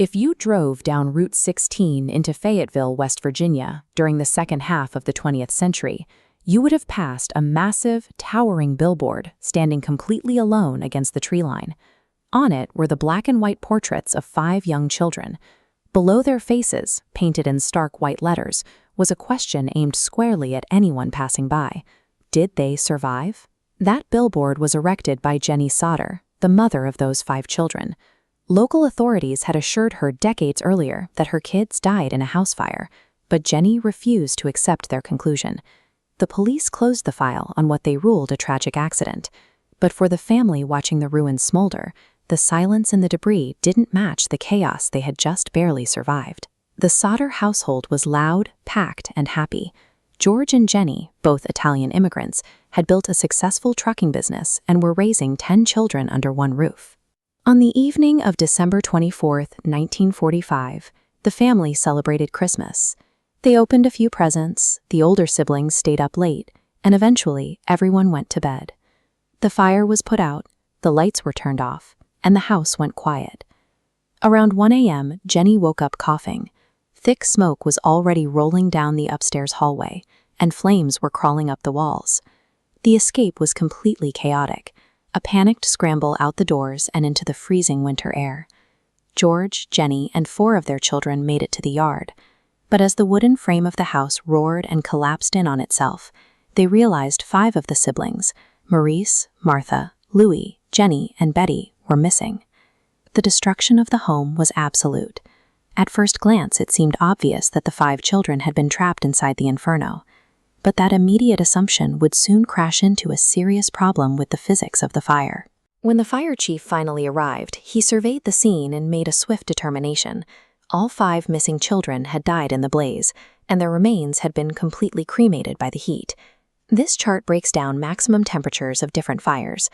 If you drove down Route 16 into Fayetteville, West Virginia, during the second half of the 20th century, you would have passed a massive, towering billboard standing completely alone against the tree line. On it were the black and white portraits of 5 young children. Below their faces, painted in stark white letters, was a question aimed squarely at anyone passing by. Did they survive? That billboard was erected by Jenny Sodder, the mother of those 5 children. Local authorities had assured her decades earlier that her kids died in a house fire, but Jenny refused to accept their conclusion. The police closed the file on what they ruled a tragic accident, but for the family watching the ruins smolder, the silence in the debris didn't match the chaos they had just barely survived. The Sodder household was loud, packed, and happy. George and Jenny, both Italian immigrants, had built a successful trucking business and were raising 10 children under one roof. On the evening of December 24, 1945, the family celebrated Christmas. They opened a few presents, the older siblings stayed up late, and eventually everyone went to bed. The fire was put out, the lights were turned off, and the house went quiet. Around 1 a.m., Jenny woke up coughing. Thick smoke was already rolling down the upstairs hallway, and flames were crawling up the walls. The escape was completely chaotic, a panicked scramble out the doors and into the freezing winter air. George, Jenny, and 4 of their children made it to the yard. But as the wooden frame of the house roared and collapsed in on itself, they realized 5 of the siblings, Maurice, Martha, Louis, Jenny, and Betty, were missing. The destruction of the home was absolute. At first glance, it seemed obvious that the 5 children had been trapped inside the inferno. But that immediate assumption would soon crash into a serious problem with the physics of the fire. When the fire chief finally arrived, he surveyed the scene and made a swift determination. All 5 missing children had died in the blaze, and their remains had been completely cremated by the heat. This chart breaks down maximum temperatures of different fires.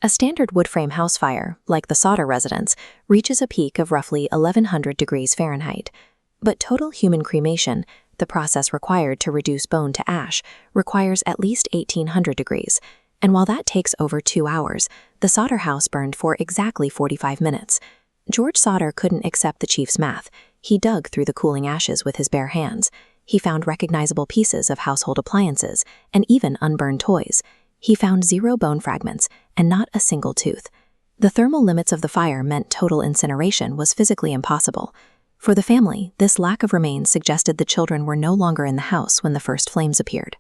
A standard wood frame house fire, like the Sodder residence, reaches a peak of roughly 1100 degrees Fahrenheit. But total human cremation, the process required to reduce bone to ash, requires at least 1800 degrees. And while that takes over 2 hours, the Sodder house burned for exactly 45 minutes. George Sodder couldn't accept the chief's math. He dug through the cooling ashes with his bare hands. He found recognizable pieces of household appliances and even unburned toys. He found 0 bone fragments and not a single tooth. The thermal limits of the fire meant total incineration was physically impossible. For the family, this lack of remains suggested the children were no longer in the house when the first flames appeared.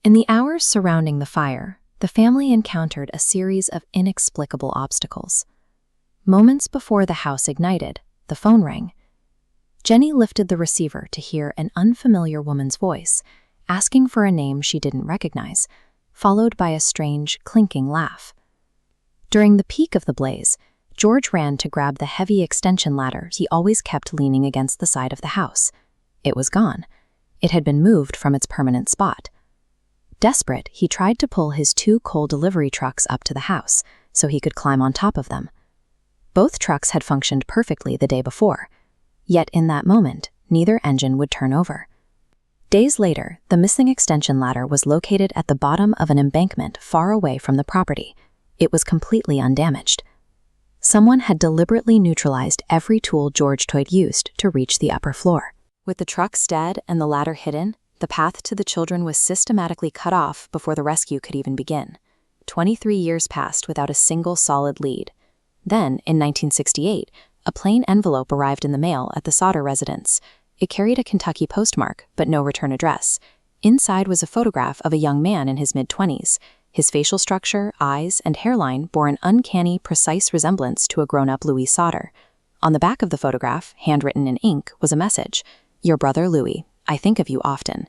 In the hours surrounding the fire, the family encountered a series of inexplicable obstacles. Moments before the house ignited, the phone rang. Jenny lifted the receiver to hear an unfamiliar woman's voice, asking for a name she didn't recognize, followed by a strange, clinking laugh. During the peak of the blaze, George ran to grab the heavy extension ladder he always kept leaning against the side of the house. It was gone. It had been moved from its permanent spot. Desperate, he tried to pull his 2 coal delivery trucks up to the house so he could climb on top of them. Both trucks had functioned perfectly the day before, yet in that moment, neither engine would turn over. Days later, the missing extension ladder was located at the bottom of an embankment far away from the property. It was completely undamaged. Someone had deliberately neutralized every tool George Toyd used to reach the upper floor. With the trucks dead and the ladder hidden, the path to the children was systematically cut off before the rescue could even begin. 23 years passed without a single solid lead. Then, in 1968, a plain envelope arrived in the mail at the Sodder residence. It carried a Kentucky postmark, but no return address. Inside was a photograph of a young man in his mid-20s. His facial structure, eyes, and hairline bore an uncanny, precise resemblance to a grown-up Louis Sodder. On the back of the photograph, handwritten in ink, was a message: "Your brother Louis, I think of you often."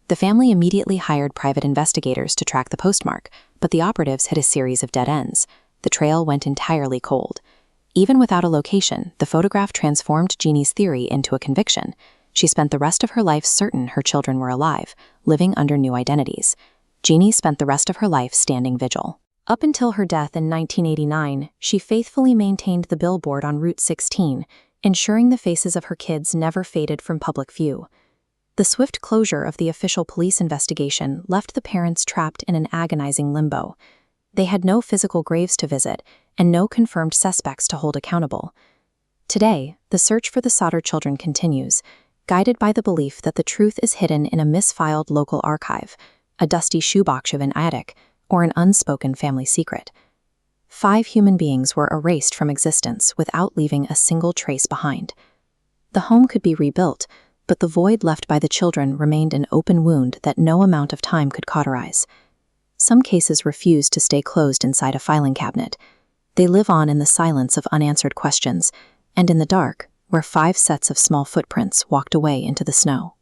The family immediately hired private investigators to track the postmark, but the operatives hit a series of dead ends. The trail went entirely cold. Even without a location, the photograph transformed Jeannie's theory into a conviction. She spent the rest of her life certain her children were alive, living under new identities. Jeannie spent the rest of her life standing vigil. Up until her death in 1989, she faithfully maintained the billboard on Route 16, ensuring the faces of her kids never faded from public view. The swift closure of the official police investigation left the parents trapped in an agonizing limbo. They had no physical graves to visit and no confirmed suspects to hold accountable. Today, the search for the Sodder children continues, guided by the belief that the truth is hidden in a misfiled local archive, a dusty shoebox of an attic, or an unspoken family secret. 5 human beings were erased from existence without leaving a single trace behind. The home could be rebuilt, but the void left by the children remained an open wound that no amount of time could cauterize. Some cases refused to stay closed inside a filing cabinet. They live on in the silence of unanswered questions, and in the dark, where 5 sets of small footprints walked away into the snow.